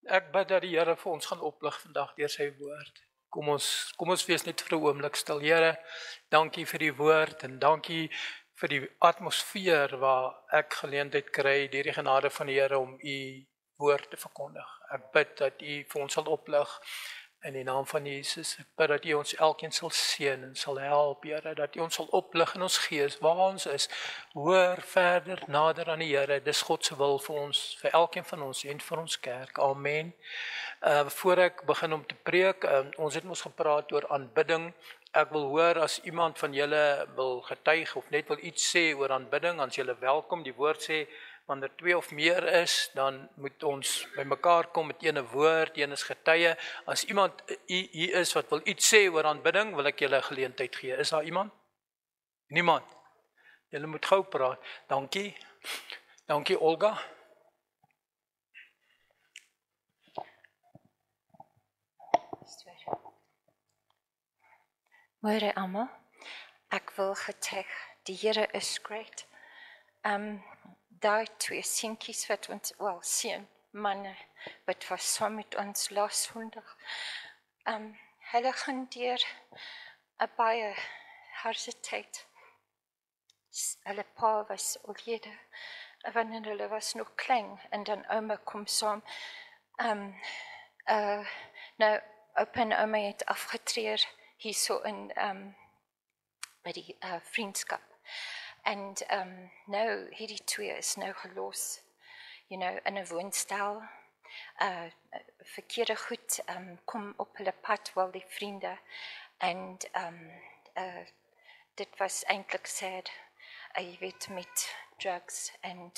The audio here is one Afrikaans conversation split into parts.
Ek bid dat die Here vir ons gaan oplig vandag deur sy woord. Kom ons wees net vir 'n oomblik stil. Here, dankie vir die woord en dankie vir die atmosfeer waar ek geleentheid kry deur die genade van die Here om u woord te verkondig. Ek bid dat u vir ons sal oplig in die naam van Jesus. Ek bid dat u ons elkeen sal seën en sal help, Here, dat u ons sal oplig in ons gees waar ons is. Hoor verder nader aan die Here. Dis God se wil vir ons, vir elkeen van ons en vir ons kerk. Amen. Voor ek begin om te preek, ons het mos gepraat oor aanbidding. Ek wil hoor as iemand van julle wil getuig of net wil iets sê oor aanbidding, dan is julle welkom. Die woord sê wanneer 2 of meer is, dan moet ons by mekaar kom met een woord, een is getuie. As iemand hier is wat wil iets sê oor aanbidding, wil ek julle geleentheid gee. Is daar iemand? Niemand. Julle moet gou praat. Dankie. Dankie Olga. Môre almal, ek wil getuig, die Here is great. Daai 2 seentjies wat ons, seun, manne, wat was saam met ons laas Sondag. Hulle gaan deur 'n baie harde tyd. Hulle pa was oorlede, wanneer hulle was nog klein, en dan ouma kom saam. Nou, oupa en ouma het afgetree hierso in by die vriendskap. En nou hierdie 2 is nou gelos, in 'n woonstel. Verkeerde goed kom op hulle pad, wel die vriende. En dit was eintlik sad, jy weet, met drugs en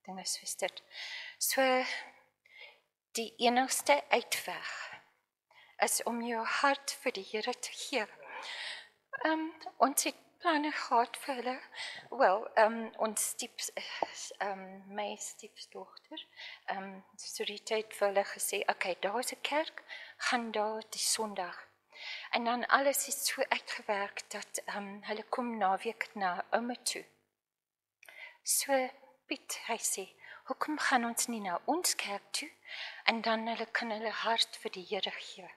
dinge soos dit. So, die enigste uitweg is om jou hart vir die Here te gee. Ons het planne gehad vir hulle. Ons my stiefdogter, Surita het vir hulle gesê, okay, daar is 'n kerk, gaan daar die Sondag. En dan alles is so uitgewerk dat hulle kom naweek na ouma toe. So Piet, hy sê, hoekom gaan ons nie na ons kerk toe, en dan hulle kan hulle hart vir die Here gee.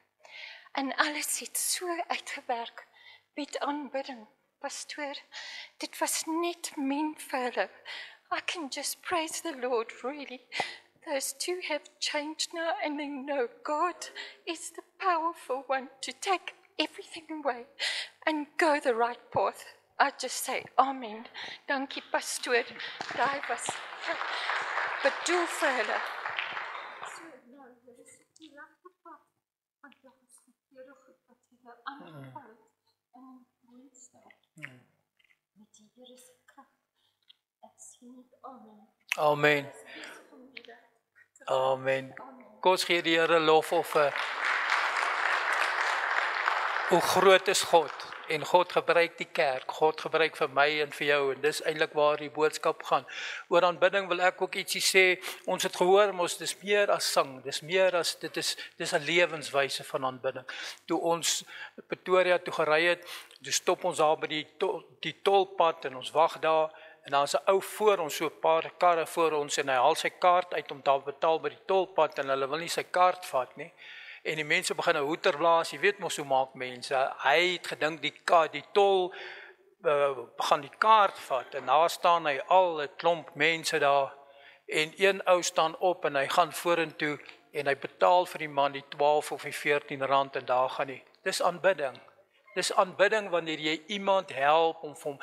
En alles het so uitgewerk, met aanbidding, pastoor, dit was net min vir hulle. I can just praise the Lord, really. Those 2 have changed now, and they know God is the powerful one to take everything away and go the right path. I just say, amen. Dankie, pastoor. Daai was bedoel vir hulle. So, nou, dit is die regte pad. Want daar is verkeerde goed wat hulle aangeval het in 'n woonstel. Met die Here se krag. Ek sien dit, amen. Amen. Amen. Kom ons gee die Here lof of hoe groot is God? En God gebruik die kerk, God gebruik vir my en vir jou, en dis eintlik waar die boodskap gaan. Oor aanbidding wil ek ook ietsie sê. Ons het gehoor, dis meer as sang, dis meer as, dis 'n lewenswyse van aanbidding. Toe ons Pretoria toe gery het, toe stop ons daar by die tolpad en ons wag daar, en daar's 'n ou voor ons, so 'n paar karre voor ons, en hy haal sy kaart uit om daar betaal by die tolpad, en hulle wil nie sy kaart vat nie. En die mense begin 'n hoeter blaas, jy weet mos hoe maak mense. Hy het gedink die tol gaan die kaart vat, en daar staan hy al 'n klomp mense daar, en een ou staan op en hy gaan vorentoe en hy betaal vir die man die 12 of die 14 rand, en daar gaan hy. Dis aanbidding. Dis aanbidding wanneer jy iemand help om vir hom.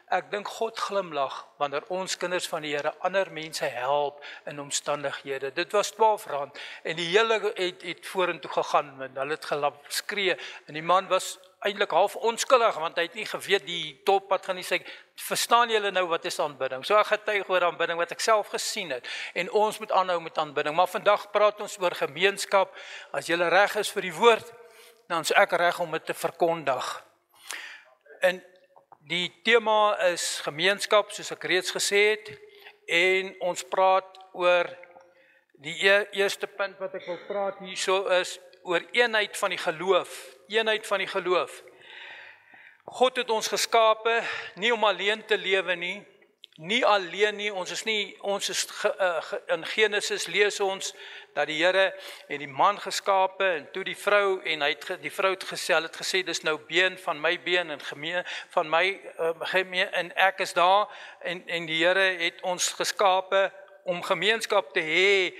Ek dink God glimlag wanneer ons kinders van die Here ander mense help in omstandighede. Dit was 12 rand en die hele het vorentoe gegaan en hulle het gelap skree, en die man was eintlik half onskuldig want hy het nie geweet die tolpad gaan nie sê, verstaan julle nou wat is aanbidding? So ek getuig oor aanbidding wat ek self gesien het, en ons moet aanhou met aanbidding. Maar vandag praat ons oor gemeenskap. As julle reg is vir die woord, dan is ek reg om dit te verkondig. En die tema is gemeenskap, soos ek reeds gesê het, en ons praat oor die eerste punt wat ek wil praat hierso is oor eenheid van die geloof. Eenheid van die geloof. God het ons geskape nie om alleen te lewe nie, nie alleen nie, ons is in Genesis lees ons dat die Here het die man geskape en toe die vrou en die vrou het gesê dis nou been van my been en van my en ek is daar en die Here het ons geskape om gemeenskap te hê.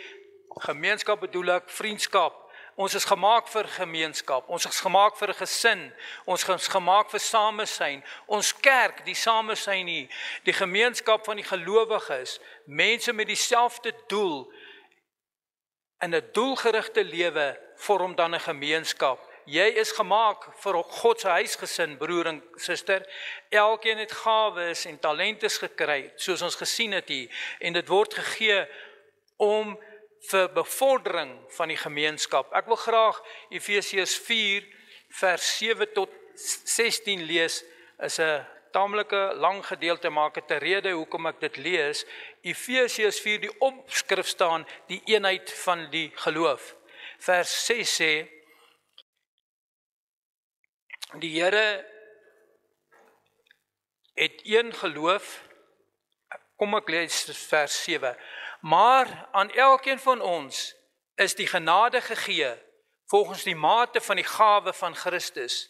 Gemeenskap bedoel ek vriendskap. Ons is gemaak vir gemeenskap, ons is gemaak vir 'n gesin, ons is gemaak vir samesyn, ons kerk, die samesyn nie, die gemeenskap van die gelowiges, mense met dieselfde doel, in 'n doelgerigte lewe vorm dan 'n gemeenskap. Jy is gemaak vir God se huisgesin, broer en suster, elkeen het gawes en talentes gekry, soos ons gesien het hier, en dit word gegee om vir bevordering van die gemeenskap. Ek wil graag Efesiërs 4 vers 7 tot 16 lees, is 'n tamelike lang gedeelte, maar ek het 'n rede hoekom ek dit lees. Efesiërs 4, die opskrif staan, die eenheid van die geloof. Vers 6 sê, die Here het een geloof, kom ek lees vers 7, maar aan elkeen van ons is die genade gegee volgens die mate van die gawe van Christus.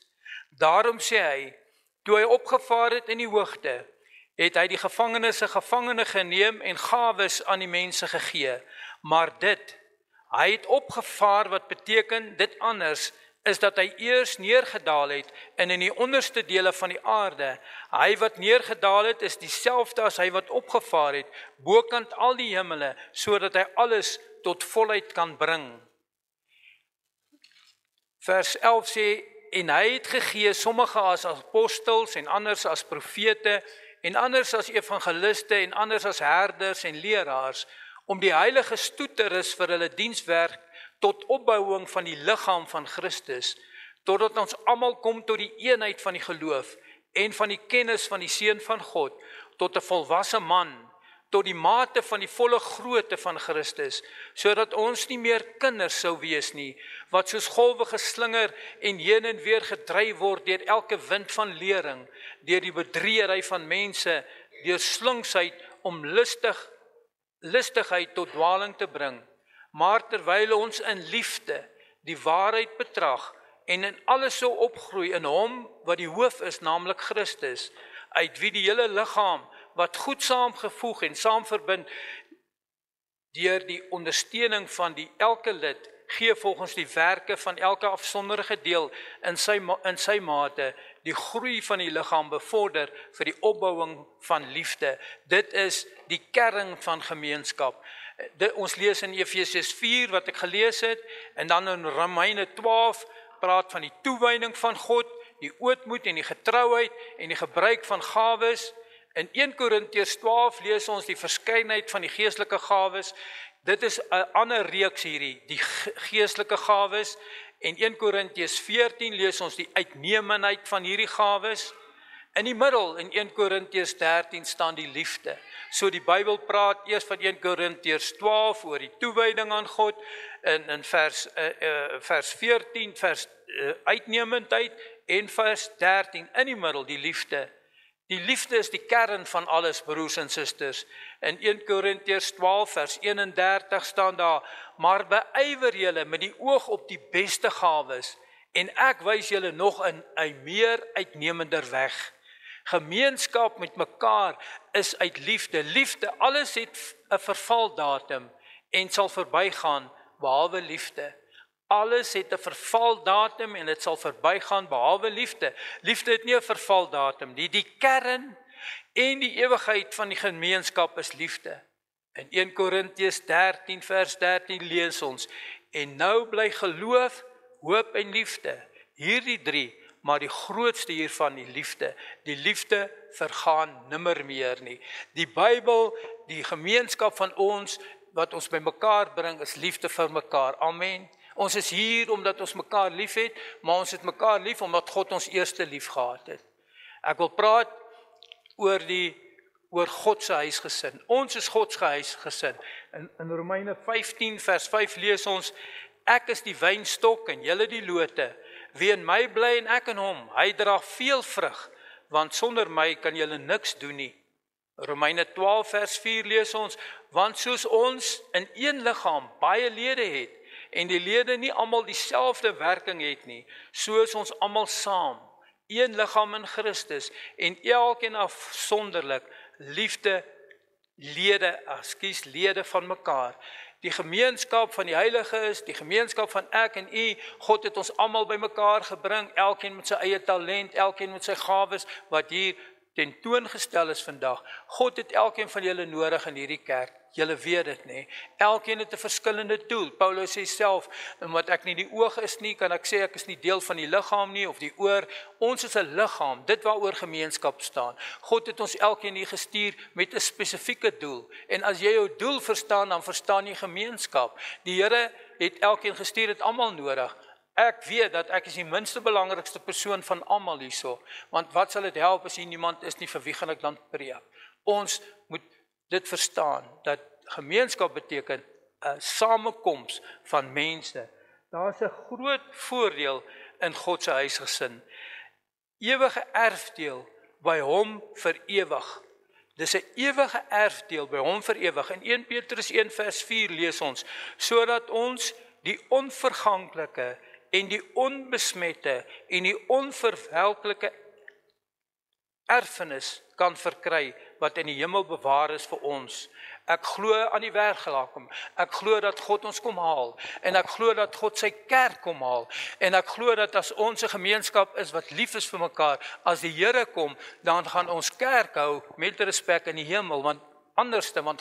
Daarom sê hy, toe hy opgevaar het in die hoogte, het hy die gevangenes gevangene geneem en gawes aan die mense gegee. Maar hy het opgevaar wat beteken dit anders, is dat hy eers neergedaal het en in die onderste dele van die aarde. Hy wat neergedaal het is dieselfde as hy wat opgevaar het, bokant al die hemele, sodat hy alles tot volheid kan bring. Vers 11 sê, en hy het gegee sommige as apostels en anders as profete en anders as evangeliste en anders as herders en leraars, om die heiliges toe te rus vir hulle dienswerk tot opbouing van die liggaam van Christus, totdat ons almal kom tot die eenheid van die geloof en van die kennis van die Seun van God, tot 'n volwasse man, tot die mate van die volle grootte van Christus, sodat ons nie meer kinders sou wees nie, wat soos golwe geslinger en heen en weer gedryf word deur elke wind van lering, deur die bedriegery van mense, deur slinksheid om listigheid tot dwaling te bring. Maar terwyl ons in liefde die waarheid betrag en in alles so opgroei in hom wat die hoof is, naamlik Christus, uit wie die hele liggaam wat goed saamgevoeg en saamverbind deur die ondersteuning van die elke lid gee volgens die werke van elke afsonderlike deel in sy mate die groei van die liggaam bevorder vir die opbouing van liefde. Dit is die kern van gemeenskap. Ons lees in Efesiërs 4 wat ek gelees het, en dan in Romeine 12 praat van die toewyding van God, die ootmoed en die getrouheid en die gebruik van gawes. In 1 Korintiërs 12 lees ons die verskeidenheid van die geestelike gawes. Dit is 'n ander reeks hierdie, die geestelike gawes. En 1 Korintiërs 14 lees ons die uitnemendheid van hierdie gawes. In die middel, in 1 Korintiërs 13 staan die liefde. So die Bybel praat eers van 1 Korintiërs 12 oor die toewyding aan God, in vers 14, uitnemendheid, en vers 13, in die middel die liefde. Die liefde is die kern van alles, broers en susters. In 1 Korintiërs 12 vers 31 staan daar, maar beywer julle met die oog op die beste gawes, en ek wys julle nog in 'n meer uitnemender weg. Gemeenskap met mekaar is uit liefde. Liefde, alles het 'n vervaldatum en sal verbygaan behalwe liefde. Alles het 'n vervaldatum en dit sal verbygaan behalwe liefde. Liefde het nie 'n vervaldatum nie. Die kern en die ewigheid van die gemeenskap is liefde. In 1 Korintiërs 13 vers 13 lees ons, en nou bly geloof, hoop en liefde. Hierdie 3, maar die grootste hiervan die liefde. Die liefde vergaan nimmer meer nie. Die Bybel, die gemeenskap van ons, wat ons by mekaar bring, is liefde vir mekaar. Amen. Ons is hier omdat ons mekaar lief het, maar ons het mekaar lief omdat God ons eerste lief gehad het. Ek wil praat oor God se huisgesin. Ons is God se huisgesin. In Romeine 15 vers 5 lees ons, ek is die wynstok en julle die lote. Wie in my bly en ek in hom, hy dra veel vrug, want sonder my kan julle niks doen nie. Romeine 12 vers 4 lees ons, want soos ons in een liggaam baie lede het, en die lede nie almal dieselfde werking het nie, so is ons almal saam, een liggaam in Christus, en elkeen afsonderlik lede van mekaar. Die gemeenskap van die heiliges, die gemeenskap van ek en u, God het ons almal bymekaar gebring, elkeen met sy eie talent, elkeen met sy gawes, wat hier tentoongestel is vandag. God het elkeen van julle nodig in hierdie kerk. Julle weet dit, nê? Elkeen het 'n verskillende doel. Paulus sê self, omdat ek nie die oog is nie, kan ek sê ek is nie deel van die liggaam nie, of die oor. Ons is 'n liggaam, dit waaroor gemeenskap staan. God het ons elkeen hier gestuur met 'n spesifieke doel. En as jy jou doel verstaan, dan verstaan jy gemeenskap. Die Here het elkeen gestuur, het almal nodig. Ek weet dat ek is die minste belangrikste persoon van almal hierso, want wat sal dit help as hier niemand is nie, vir wie gaan ek dan preek? Ons moet dit verstaan, dat gemeenskap beteken 'n samekoms van mense. Daar's 'n groot voordeel in God se huisgesin. Ewige erfdeel by hom vir ewig. Dis 'n ewige erfdeel by hom vir ewig. In 1 Petrus 1 vers 4 lees ons, sodat ons die onverganklike en die onbesmette en die onverwelklike erfenis kan verkry wat in die hemel bewaar is vir ons. Ek glo aan die werkgelakom. Ek glo dat God ons kom haal en ek glo dat God sy kerk kom haal en ek glo dat as ons 'n gemeenskap is wat lief is vir mekaar, as die Here kom, dan gaan ons kerk hou met respek in die hemel, want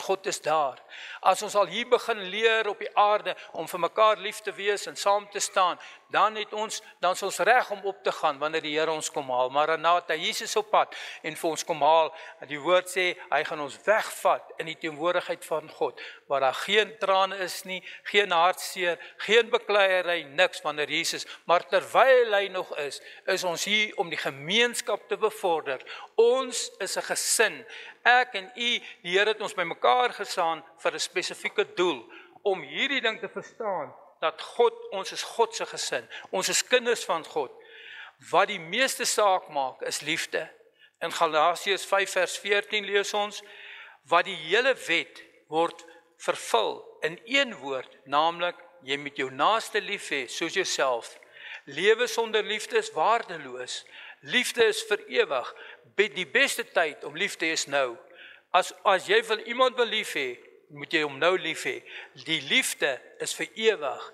God is daar. As ons al hier begin leer op die aarde om vir mekaar lief te wees en saam te staan, dan is ons reg om op te gaan wanneer die Here ons kom haal. Maranatha, Jesus op pad en vir ons kom haal. Die woord sê, hy gaan ons wegvat in die teenwoordigheid van God, waar daar geen trane is nie, geen hartseer, geen bekleierery, niks wanneer Jesus, maar terwyl hy nog is ons hier om die gemeenskap te bevorder. Ons is 'n gesin. Ek en u, die Here het ons bymekaar gesaan vir 'n spesifieke doel, om hierdie ding te verstaan, dat ons is God se gesin, ons is kinders van God. Wat die meeste saak maak, is liefde. In Galasiërs 5 vers 14 lees ons, wat die hele wet word vervul in een woord, naamlik, jy moet jou naaste lief hê, soos jouself. Lewe sonder liefde is waardeloos. Liefde is vir ewig. Die beste tyd om lief te hê is nou. As jy iemand wil lief hê, moet jy hom nou lief hê. Die liefde is vir ewig.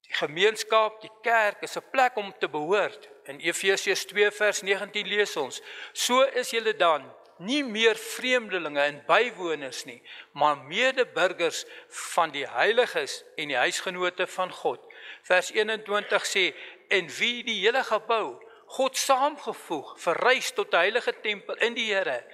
Die gemeenskap, die kerk is 'n plek om te behoort. In Efesiërs 2 vers 19 lees ons, so is julle dan nie meer vreemdelinge en bywoners nie, maar medeburgers van die heiliges en die huisgenote van God. Vers 21 sê, en wie die hele gebou, God saamgevoeg, verrys tot 'n heilige tempel in die Here,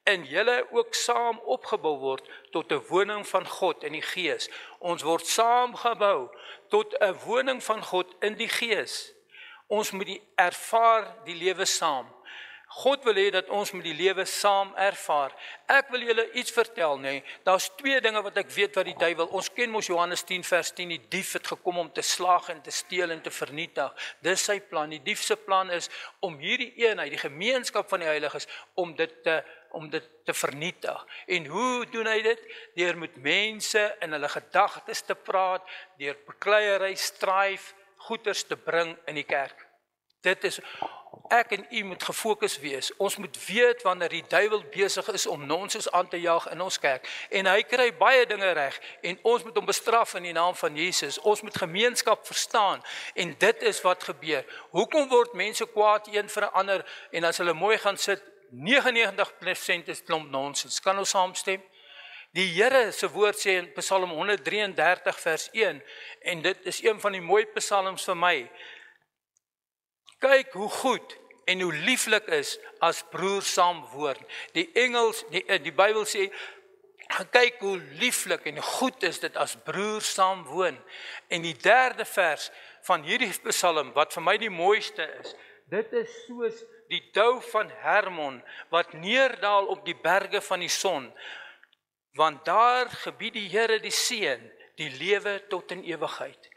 en julle ook saam opgebou word tot 'n woning van God in die Gees. Ons word saamgebou tot 'n woning van God in die Gees. Ons moet ervaar die lewe saam. God wil hê dat ons met die lewe saam ervaar. Ek wil julle iets vertel, nee. Daar's 2 dinge wat ek weet wat die duiwel, ons ken mos Johannes 10 vers 10, die dief het gekom om te slag en te steel en te vernietig. Dis sy plan. Die dief se plan is om hierdie eenheid, die gemeenskap van die heiliges, om dit te vernietig. En hoe doen hy dit? Deur met mense in hulle gedagtes te praat, deur bekleierery, strife, goeders te bring in die kerk. Dit is, ek en u moet gefokus wees. Ons moet weet wanneer die duiwel besig is om nonsens aan te jaag in ons kerk. En hy kry baie dinge reg en ons moet hom bestraf in die naam van Jesus. Ons moet gemeenskap verstaan en dit is wat gebeur. Hoekom word mense kwaad een vir 'n ander en as hulle mooi gaan sit, 99% is klomp nonsens. Kan ons saamstem? Die Here se woord sê in Psalm 133 vers 1 en dit is een van die mooi psalms vir my. Kyk hoe goed en hoe lieflik is as broers saam woon. Die Bybel sê, kyk hoe lieflik en goed is dit as broers saam woon. En die 3de vers van hierdie psalm, wat vir my die mooiste is, dit is soos die dou van Hermon, wat neerdaal op die berge van die son, want daar gebied die Here die seën, die lewe tot in ewigheid.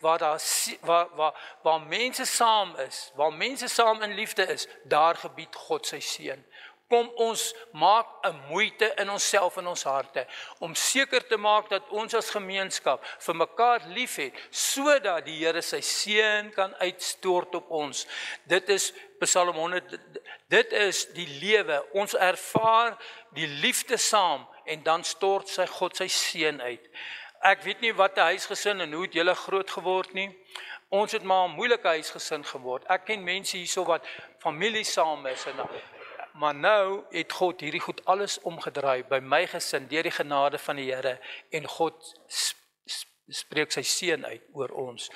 Waar mense saam is, waar mense saam in liefde is, daar gebied God sy seën. Kom ons maak 'n moeite in onsself en ons harte om seker te maak dat ons as gemeenskap vir mekaar liefhet, sodat die Here sy seën kan uitstort op ons. Dit is Psalm 100, dit is die lewe. Ons ervaar die liefde saam en dan stort sy God sy seën uit. Ek weet nie wat 'n huisgesin en hoe het julle groot geword nie. Ons het maar 'n moeilike huisgesin geword. Ek ken mense hierso wat familie saam is maar nou het God hierdie goed alles omgedraai by my gesin deur die genade van die Here en God spreek sy seën uit oor ons.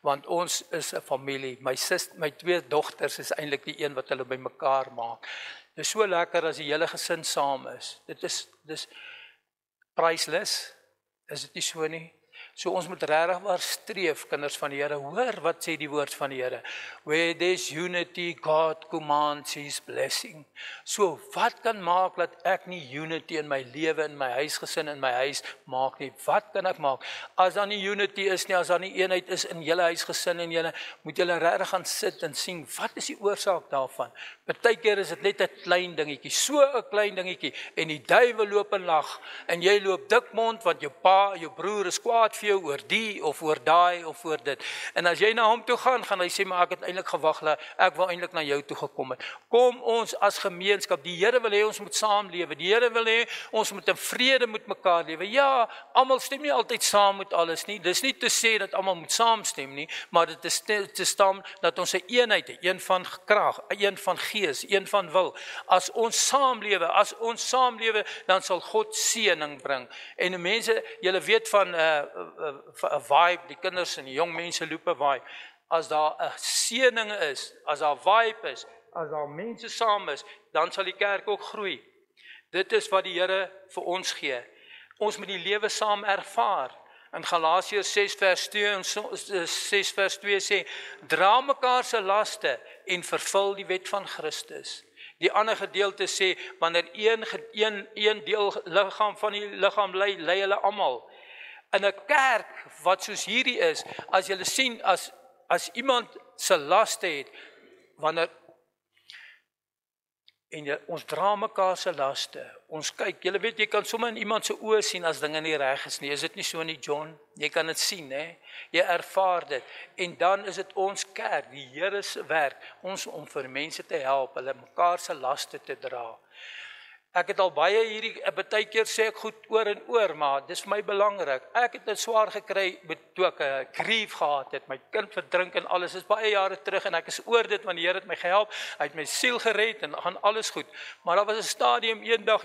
Want ons is 'n familie. My 2 dogters is eintlik die een wat hulle by mekaar maak. Dit is so lekker as die hele gesin saam is. Dis priceless. Is dit nie so nie? So ons moet regtig waar streef, kinders van die Here. Hoor wat sê die woord van die Here. Where there's unity, God commands his blessing. So wat kan maak dat ek nie unity in my lewe, in my huisgesin, in my huis maak nie? Wat kan ek maak? As daar nie unity is nie, as daar nie eenheid is in julle huisgesin en julle, moet julle regtig gaan sit en sien, wat is die oorsaak daarvan? Partykeer is dit net 'n klein dingetjie, so 'n klein dingetjie, en die duiwel loop en lag, en jy loop dikmond, want jou pa, jou broer is kwaad vir jou oor die, of oor daai, of oor dit. En as jy na hom toe gaan hy sê, maar ek het eintlik gewag, ek wil eintlik na jou toe gekom het. Kom ons as gemeenskap, die Here wil hê ons moet saamlewe, die Here wil hê ons moet in vrede met mekaar lewe. Ja, almal stem nie altyd saam met alles nie, dis nie te sê dat almal moet saamstem nie, maar dit is te staan dat ons 'n eenheid het, een van krag, een van gees, een van wil. As ons saamlewe, dan sal God seëning bring. En mense, julle weet van 'n vibe, die kinders en die jong mense loop 'n vibe. As daar 'n seëning is, as daar vibe is, as daar mense saam is, dan sal die kerk ook groei. Dit is wat die Here vir ons gee. Ons moet die lewe saam ervaar. In Galasiërs 6 vers 2 sê, dra mekaar se laste en vervul die wet van Christus. Die ander gedeelte sê, wanneer een deel liggaam van die liggaam lei hulle almal. In 'n kerk wat soos hierdie is, as jy sien, as iemand se laste het, ons dra mekaar se laste. Ons kyk, jy weet, jy kan sommer in iemand se oë sien as dinge nie reg is nie. Is dit nie so nie, John? Jy kan dit sien, hè? Jy ervaar dit. En dan is dit ons kerk, die Here se werk, ons om vir mense te help, hulle mekaar se laste te dra. Ek het al baie baie keer sê ek goed oor en oor, maar dis vir my belangrik. Ek het dit swaar gekry toe ek 'n grief gehad het, my kind verdrink en alles, is baie jare terug en ek is oor dit, want die Here het my gehelp, hy het my siel gered en gaan alles goed. Maar daar was 'n stadium eendag,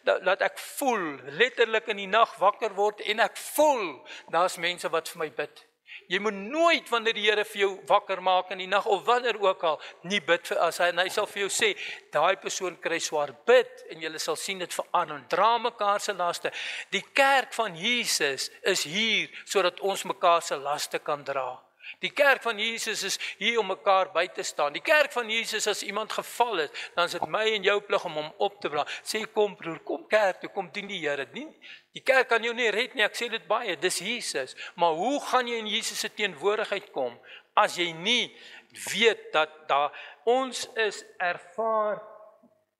dat ek voel, letterlik in die nag wakker word en ek voel, daar's mense wat vir my bid. Jy moet nooit wanneer die Here vir jou wakker maak in die nag of wanneer ook al, nie bid vir as hy, en hy sal vir jou sê, daai persoon kry swaar, bid en jy sal sien dit verander. Dra mekaar se laste. Die kerk van Jesus is hier sodat ons mekaar se laste kan dra. Die kerk van Jesus is hier om mekaar by te staan. Die kerk van Jesus, as iemand geval het, dan is dit my en jou plig om hom op te bring. Sê, kom broer, kom kerk toe, kom dien die Here. Die kerk kan jou nie red nie, ek sê dit baie, dis Jesus. Maar hoe gaan jy in Jesus se teenwoordigheid kom, as jy nie weet dat ons is ervaar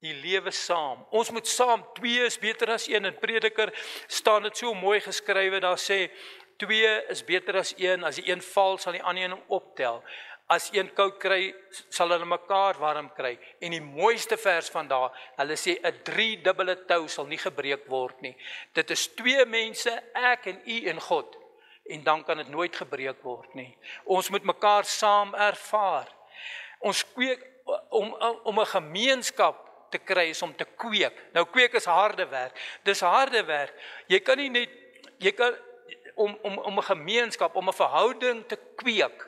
die lewe saam. Ons moet saam, 2 is beter as 1, in Prediker staan dit so mooi geskrywe, daar sê, 2 is beter as 1, as die een val, sal die ander een optel. As een koud kry, sal hulle mekaar warm kry. En die mooiste vers van daar, hulle sê, 'n 3-dubbele tou sal nie gebreek word nie. Dit is 2 mense, ek en u en God, en dan kan dit nooit gebreek word nie. Ons moet mekaar saam ervaar. Ons kweek, om 'n gemeenskap te kry, is om te kweek. Nou kweek is harde werk, dis harde werk. Jy kan nie net, om 'n gemeenskap, om 'n verhouding te kweek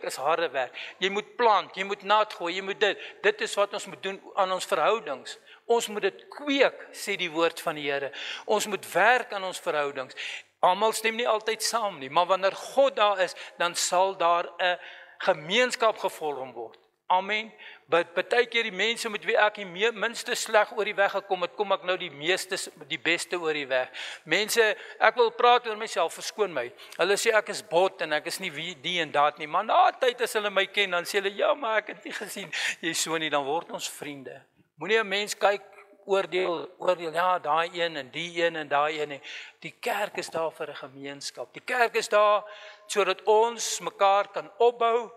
is harde werk. Jy moet plant, jy moet nat gooi, jy moet dit is wat ons moet doen aan ons verhoudings. Ons moet dit kweek, sê die woord van die Here. Ons moet werk aan ons verhoudings. Almal stem nie altyd saam nie, maar wanneer God daar is, dan sal daar 'n gemeenskap gevorm word. Amen. Baie keer die mense met wie ek die minste sleg oor die weg gekom het, kom ek nou die beste oor die weg. Mense, ek wil praat oor myself, verskoon my. Hulle sê ek is bot en ek is nie wie die en dat nie, maar na tyd as hulle my ken, dan sê hulle, ja, maar ek het nie gesien, jy so nie, dan word ons vriende. Moenie 'n mens kyk, oordeel, ja, daai een en die een en daai een nie. Die kerk is daar vir 'n gemeenskap. Die kerk is daar sodat ons mekaar kan opbou,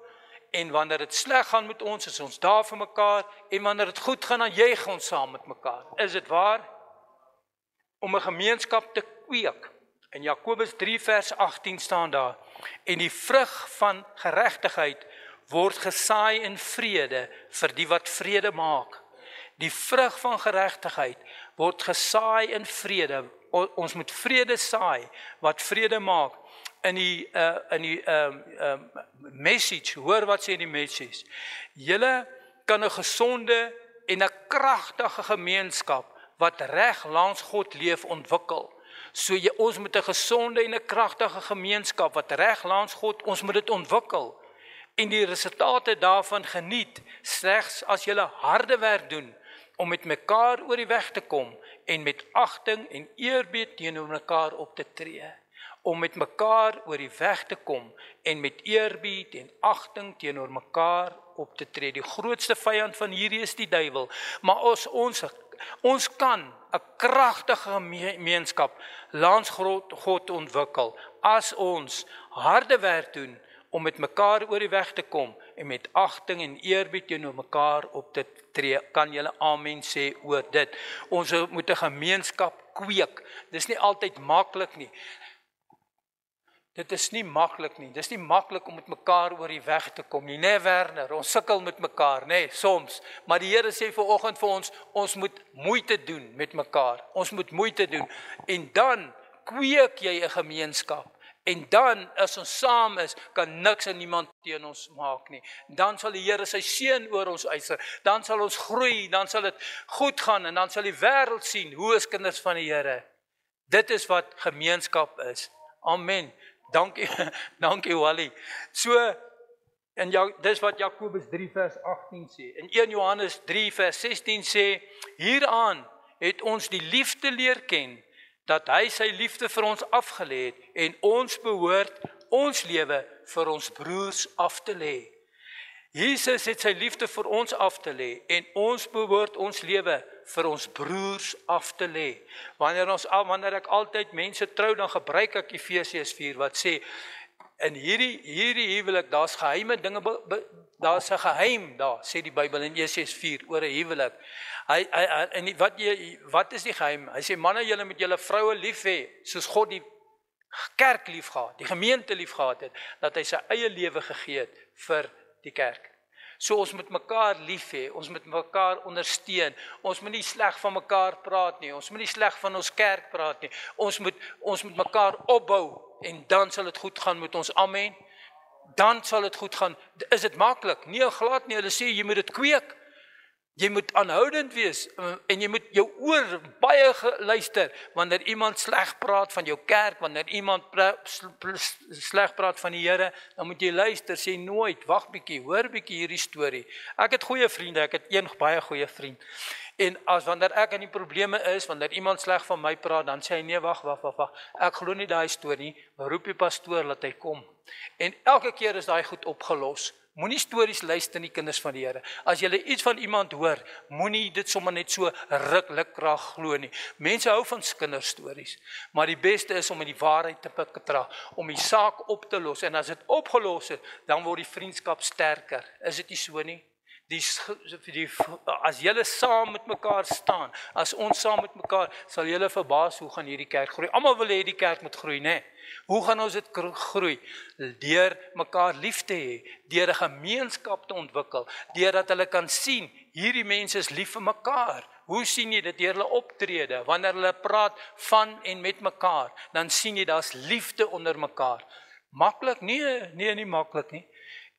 en wanneer dit sleg gaan met ons, is ons daar vir mekaar, en wanneer dit goed gaan, dan juig ons saam met mekaar. Is dit waar? Om 'n gemeenskap te kweek. In Jakobus 3 vers 18 staan daar, en die vrug van geregtigheid word gesaai in vrede vir die wat vrede maak. Die vrug van geregtigheid word gesaai in vrede. Ons moet vrede saai wat vrede maak. In die message, hoor wat sê die message. Julle kan 'n gesonde en 'n kragtige gemeenskap wat reg langs God leef ontwikkel. So ons moet 'n gesonde en 'n kragtige gemeenskap wat reg langs God, ons moet dit ontwikkel. En die resultate daarvan geniet slegs as julle harde werk doen om met mekaar oor die weg te kom en met agting en eerbied teenoor mekaar op te tree. Om met mekaar oor die weg te kom en met eerbied en agting teenoor mekaar op te tree. Die grootste vyand van hierdie is die duiwel. Maar ons kan 'n kragtige gemeenskap langs God ontwikkel as ons harde werk doen om met mekaar oor die weg te kom en met agting en eerbied teenoor mekaar op te tree. Kan julle amen sê oor dit? Ons moet 'n gemeenskap kweek. Dis nie altyd maklik nie. Dit is nie maklik nie. Dis nie maklik om met mekaar oor die weg te kom nie. Nee, Werner, ons sukkel met mekaar, nee, soms. Maar die Here sê vanoggend vir ons moet moeite doen met mekaar. Ons moet moeite doen. En dan kweek jy 'n gemeenskap. En dan, as ons saam is, kan niks en niemand teen ons maak nie. Dan sal die Here sy seën oor ons uiter. Dan sal ons groei, dan sal dit goed gaan, en dan sal die wêreld sien, hoe is kinders van die Here. Dit is wat gemeenskap is. Amen. Dankie Wally. So, dis wat Jakobus 3 vers 18 sê. In 1 Johannes 3 vers 16 sê, hieraan het ons die liefde leer ken, dat hy sy liefde vir ons afgelê het, en ons behoort ons lewe vir ons broers af te lê. Jesus het sy liefde vir ons af te lê, en ons behoort ons lewe vir ons broers af te lê. Wanneer ek altyd mense trou, dan gebruik ek Efesiërs 4 wat sê, in hierdie huwelik, daar's geheime dinge, daar's 'n geheim daar, sê die Bybel in Efesiërs 4 oor 'n huwelik. Wat is die geheim? Hy sê, manne, julle moet julle vroue lief hê, soos God die kerk lief gehad, die gemeente lief gehad het, dat hy sy eie lewe gegee het vir die kerk. So ons moet mekaar lief hê, ons moet mekaar ondersteun, ons moet nie sleg van mekaar praat nie, ons moet nie sleg van ons kerk praat nie, ons moet mekaar opbou, en dan sal dit goed gaan met ons, amen. Dan sal dit goed gaan. Is dit maklik? Nee, glad nie. Hulle sê jy moet dit kweek. Jy moet aanhoudend wees, en jy moet jou oor baie luister wanneer iemand sleg praat van jou kerk, wanneer iemand sleg praat van die Here, dan moet jy luister, sê nooit, wag bietjie, hoor bietjie hierdie storie. Ek het goeie vriende, ek het een baie goeie vriend. En wanneer ek in die probleme is, wanneer iemand sleg van my praat, dan sê hy, nee, wag, ek glo nie daai storie, roep die pastoor, laat hy kom. En elke keer is daai goed opgelos. Moenie stories luister nie, kinders van die Here. As jy iets van iemand hoor, moenie dit sommer net so ruklik graag glo nie. Mense hou van kinderstories, maar die beste is om in die waarheid te betrag, om die saak op te los. En as dit opgelos is, dan word die vriendskap sterker. Is dit nie so nie? As julle saam met mekaar staan, as ons saam met mekaar, sal julle verbaas hoe gaan hierdie kerk groei. Almal wil hê die kerk moet groei, né? Hoe gaan ons dit groei? Deur mekaar lief te hê, deur 'n gemeenskap te ontwikkel, deurdat hulle kan sien, hierdie mense is lief vir mekaar. Hoe sien jy dit? Deur hulle optrede, wanneer hulle praat van en met mekaar, dan sien jy daar's liefde onder mekaar. Maklik? Nee, nie maklik nie.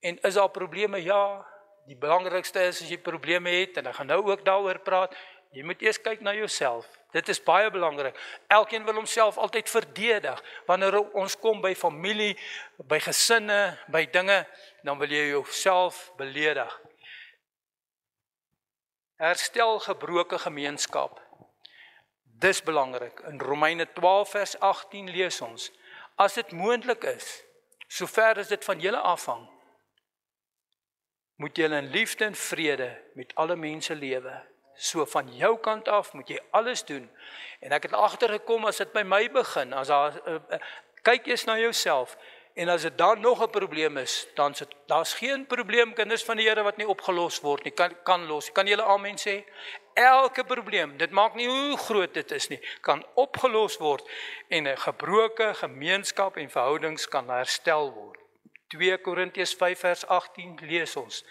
En is daar probleme? Ja. Die belangrikste is as jy probleme het, en ek gaan nou ook daaroor praat, jy moet eers kyk na jouself. Dit is baie belangrik. Elkeen wil homself altyd verdedig. Wanneer ons kom by familie, by gesinne, by dinge, dan wil jy jouself beledig. Herstel gebroke gemeenskap. Dis belangrik. In Romeine 12 vers 18 lees ons, as dit moontlik is, sover as dit van julle afhang, moet julle in liefde en vrede met alle mense lewe. So van jou kant af moet jy alles doen. En ek het agtergekom as dit by my begin, as daar kyk eers na jouself en as dit dan nog 'n probleem is, dan daar's geen probleem kinders van die Here wat nie opgelos word nie, kan los. Kan julle amen sê? Elke probleem, dit maak nie hoe groot dit is nie, kan opgelos word en 'n gebroke gemeenskap en verhoudings kan herstel word. 2 Korintiërs 5 vers 18 lees ons.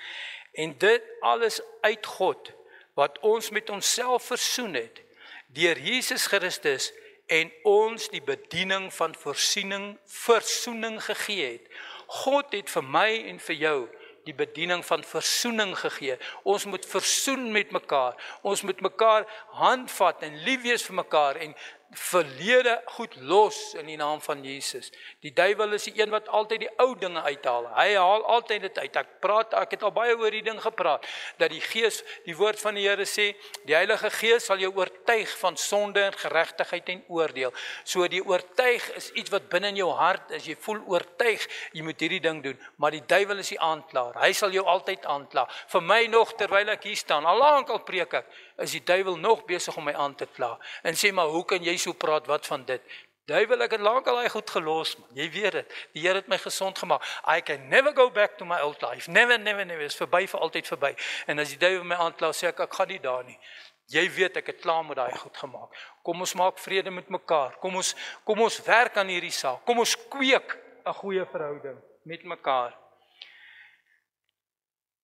En dit alles uit God wat ons met onsself versoen het deur Jesus Christus en ons die bediening van versoening gegee het. God het vir my en vir jou die bediening van versoening gegee. Ons moet versoen met mekaar. Ons moet mekaar handvat en lief wees vir mekaar en verlede goed los in die naam van Jesus. Die duiwel is die een wat altyd die ou dinge uithaal. Hy haal altyd dit uit. Ek het al baie oor die ding gepraat, dat die Gees, die woord van die Here sê, die Heilige Gees sal jou oortuig van sonde en geregtigheid en oordeel. So die oortuig is iets wat binne in jou hart is. Jy voel oortuig, jy moet hierdie ding doen, maar die duiwel is die aanklaer. Hy sal jou altyd aankla. Vir my nog, terwyl ek hier staan, al lank al preek ek, is die duiwel nog besig om my aan te kla. En sê, maar hoe kan jy so praat, wat van dit? Duiwel, ek het lank al goed gelos, man. Jy weet het, die Here het my gesond gemaak. I can never go back to my old life. Never, is verby vir altyd verby. En as die duiwel my aankla, sê ek gaan nie daar nie. Jy weet, ek het klaar met daai goed gemaak. Kom ons maak vrede met mekaar. Kom ons werk aan hierdie saak. Kom ons kweek 'n goeie verhouding met mekaar.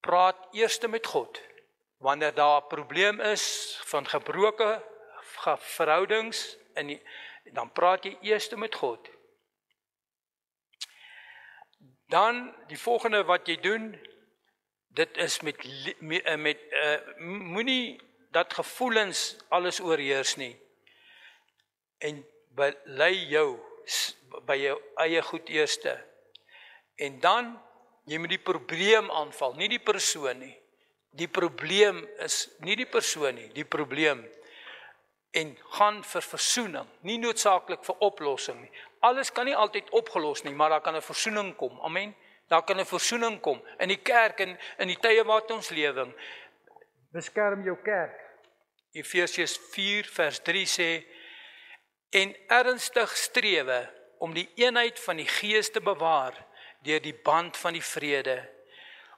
Praat eers met God. Wanneer daar 'n probleem is van gebroke verhoudings, dan praat jy eers met God. Dan die volgende wat jy doen, dit is moenie dat gevoelens alles oorheers nie. En lei jou by jou eie goed eerste. En dan jy moet die probleem aanval, nie die persoon nie. Die probleem is nie die persoon nie, die probleem. En gaan vir versoening, nie noodsaaklik vir oplossing nie. Alles kan nie altyd opgelos nie, maar daar kan 'n versoening kom. Amen. Daar kan 'n versoening kom in die kerk en in die tye wat ons lewe. Beskerm jou kerk. Efesiërs 4 vers 3 sê, en ernstig strewe om die eenheid van die Gees te bewaar deur die band van die vrede.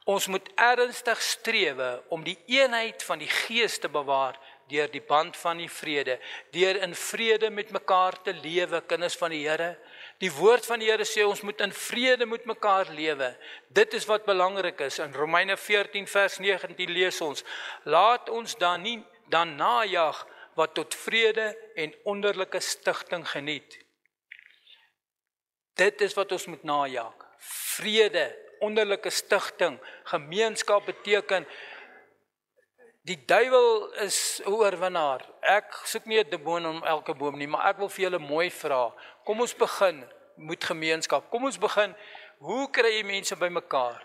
Ons moet ernstig strewe om die eenheid van die Gees te bewaar deur die band van die vrede, deur in vrede met mekaar te lewe, kinders van die Here. Die woord van die Here sê ons moet in vrede met mekaar lewe. Dit is wat belangrik is. In Romeine 14 vers 19 lees ons, laat ons dan najag wat tot vrede en onderlinge stigting geniet. Dit is wat ons moet najag. Vrede, onderlinge stigting, gemeenskap beteken, die duiwel is 'n oorwinnaar. Ek soek nie 'n demoon om elke boom nie, maar ek wil vir julle mooi vra. Kom ons begin met gemeenskap. Kom ons begin, hoe kry jy mense by mekaar?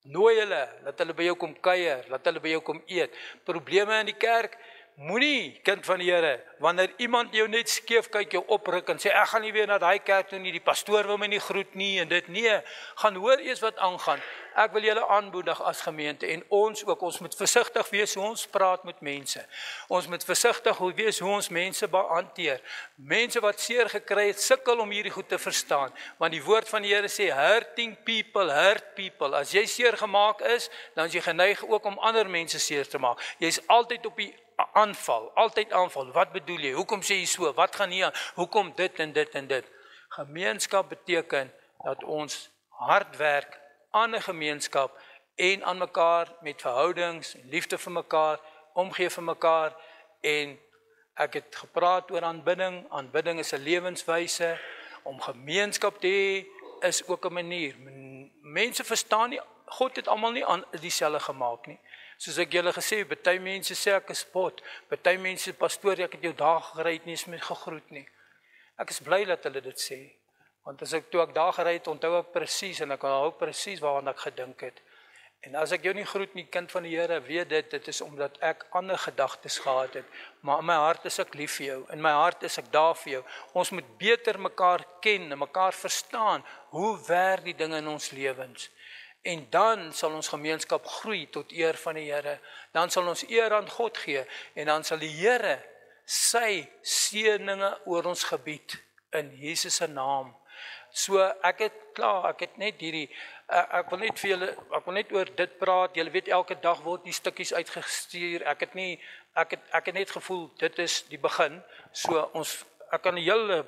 Nooi hulle, laat hulle by jou kom kuier, laat hulle by jou kom eet. Probleme in die kerk, moenie, kind van die Here, wanneer iemand jou net skeef kyk, jou opruk en sê, ek gaan nie weer na daai kerk toe nie, die pastoor wil my nie groet nie, en dit nie, gaan hoor eers wat aangaan. Ek wil julle aanmoedig as gemeente, en ons ook, ons moet versigtig wees hoe ons praat met mense. Ons moet versigtig wees hoe ons mense hanteer. Mense wat seer gekry het, sukkel om hierdie goed te verstaan, want die woord van die Here sê, hurting people, hurt people. As jy seer gemaak is, dan is jy geneig ook om ander mense seer te maak. Jy is altyd op die aanval, altyd aanval. Wat bedoel jy? Hoekom sê jy so? Wat gaan nie aan? Hoekom dit en dit en dit? Gemeenskap beteken dat ons hard werk aan 'n gemeenskap en aan mekaar met verhoudings en liefde vir mekaar, omgee vir mekaar. En ek het gepraat oor aanbidding. Aanbidding is 'n lewenswyse. Om gemeenskap te hê is ook 'n manier. Mense verstaan nie, God het almal nie dieselfde gemaak nie. Soos ek julle gesê, party mense sê ek is spot, party mense, pastoor, ek het jou daar gery het nie eens met gegroet nie. Ek is bly dat hulle dit sê, want toe ek daar gery het, onthou ek presies, en ek onthou presies waaraan ek gedink het. En as ek jou nie groet nie, kind van die Here, weet dit is omdat ek ander gedagtes gehad het, maar in my hart is ek lief vir jou, in my hart is ek daar vir jou. Ons moet beter mekaar ken en mekaar verstaan, hoe werk die dinge in ons lewens. En dan sal ons gemeenskap groei tot eer van die Here. Dan sal ons eer aan God gee en dan sal die Here sy seëninge oor ons gebied in Jesus se naam. So ek het net hierdie ek wil net vir julle ek wil net oor dit praat. Julle weet elke dag word die stukkies uitgestuur. Ek het net gevoel dit is die begin. So ek kan 'n hele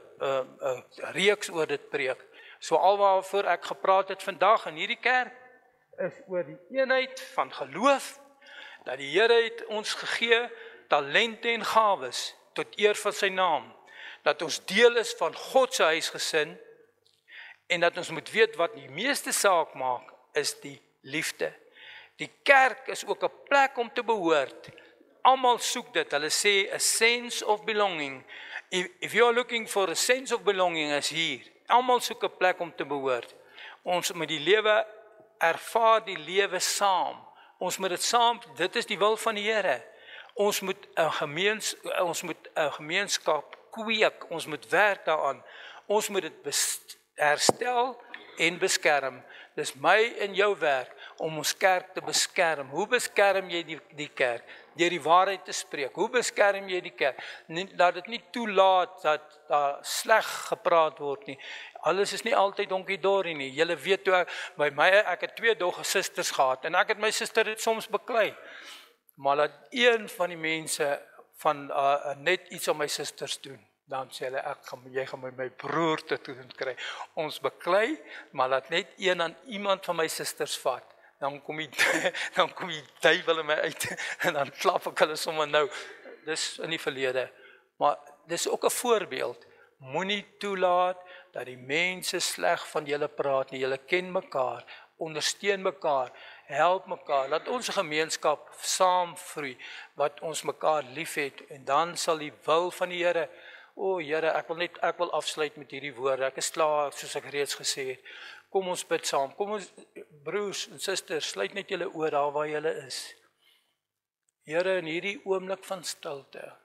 reeks oor dit preek. So alwaarvoor ek gepraat het vandag in hierdie kerk is oor die eenheid van geloof, dat die Here het ons gegee talente en gawes tot eer van sy naam, dat ons deel is van God se huisgesin en dat ons moet weet wat die meeste saak maak is die liefde. Die kerk is ook 'n plek om te behoort. Almal soek dit. Hulle sê a sense of belonging. If you are looking for a sense of belonging is hier. Almal soek 'n plek om te behoort. Ons moet die lewe ervaar, die lewe saam. Ons moet dit saam, dit is die wil van die Here. Ons moet 'n gemeenskap kweek. Ons moet werk daaraan. Ons moet dit herstel en beskerm. Dis my en jou werk om ons kerk te beskerm. Hoe beskerm jy die kerk? Deur die waarheid te spreek. Hoe beskerm jy die kerk? Dat dit nie toelaat dat daar sleg gepraat word nie. Alles is nie altyd donkie-dorie nie. Julle weet toe by my, ek het 2 susters gehad en ek het my suster het soms beklei. Maar laat een van die mense van net iets aan my susters doen. Dan sê hulle, jy gaan my broer te doen kry. Ons beklei, maar laat net een aan iemand van my susters vat. Dan kom die duiwel in my uit en dan klap ek hulle sommer nou. Dis in die verlede. Maar dis ook 'n voorbeeld. Moenie toelaat dat die mense sleg van julle praat nie. Julle ken mekaar, ondersteun mekaar, help mekaar. Laat ons gemeenskap saam groei wat ons mekaar liefhet en dan sal die wil van die Here. O Here, ek wil afsluit met hierdie woorde. Ek is klaar, soos ek reeds gesê het. Kom ons bid saam. Kom ons broers en susters, sluit net julle oor daar waar julle is. Here, in hierdie oomblik van stilte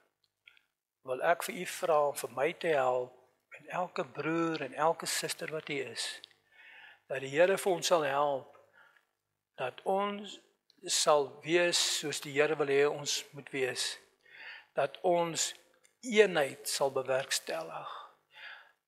wil ek vir u vra om vir my te help en elke broer en elke suster wat hier is. Dat die Here vir ons sal help. Dat ons sal wees soos die Here wil hê ons moet wees. Dat ons eenheid sal bewerkstellig.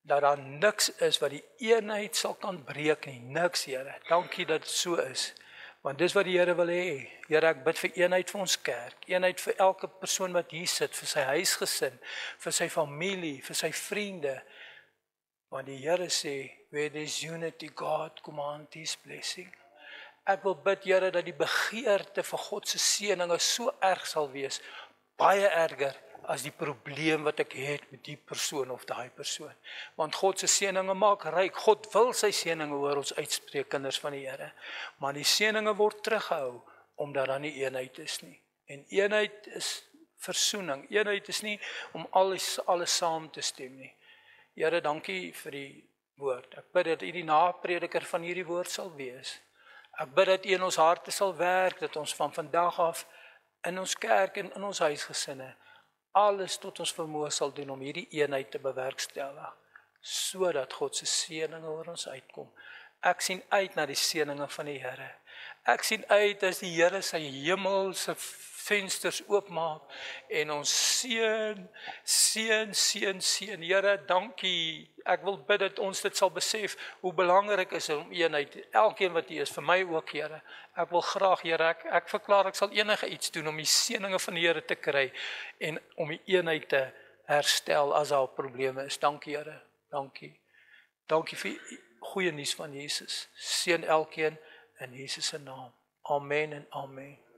Dat daar niks is wat die eenheid sal kan breek nie. Niks, Here. Dankie dat dit so is. Want dis wat die Here wil hê. Here, ek bid vir eenheid vir ons kerk. Eenheid vir elke persoon wat hier sit, vir sy huisgesin, vir sy familie, vir sy vriende. Want die Here sê, where there is unity, God command his blessing. Ek wil bid, Here, dat die begeerte vir God se seëninge so erg sal wees, baie erger as die probleem wat ek het met die persoon of daai persoon. Want God se seëninge maak ryk. God wil sy seëninge oor ons uitspreek, kinders van die Here. Maar die seëninge word teruggehou omdat daar nie eenheid is nie. En eenheid is versoening. Eenheid is nie om alles saam te stem nie. Here, dankie vir die woord. Ek bid dat u die naprediker van hierdie woord sal wees. Ek bid dat u in ons harte sal werk, dat ons van vandag af in ons kerk en in ons huisgesinne alles tot ons vermoë sal doen om hierdie eenheid te bewerkstellig, sodat God se seëninge oor ons uitkom. Ek sien uit na die seëninge van die Here. Ek sien uit as die Here sy hemelse vensters oopmaak en ons seën. Here, dankie. Ek wil bid dat ons dit sal besef hoe belangrik is om eenheid. Elkeen wat hier is, vir my ook, Here. Ek wil graag, Here, ek verklaar ek sal enige iets doen om die seëninge van die Here te kry en om die eenheid te herstel as daar probleme is. Dankie, Here. Dankie. Dankie vir goeie nuus van Jesus. Seën elkeen in Jesus se naam. Amen en amen.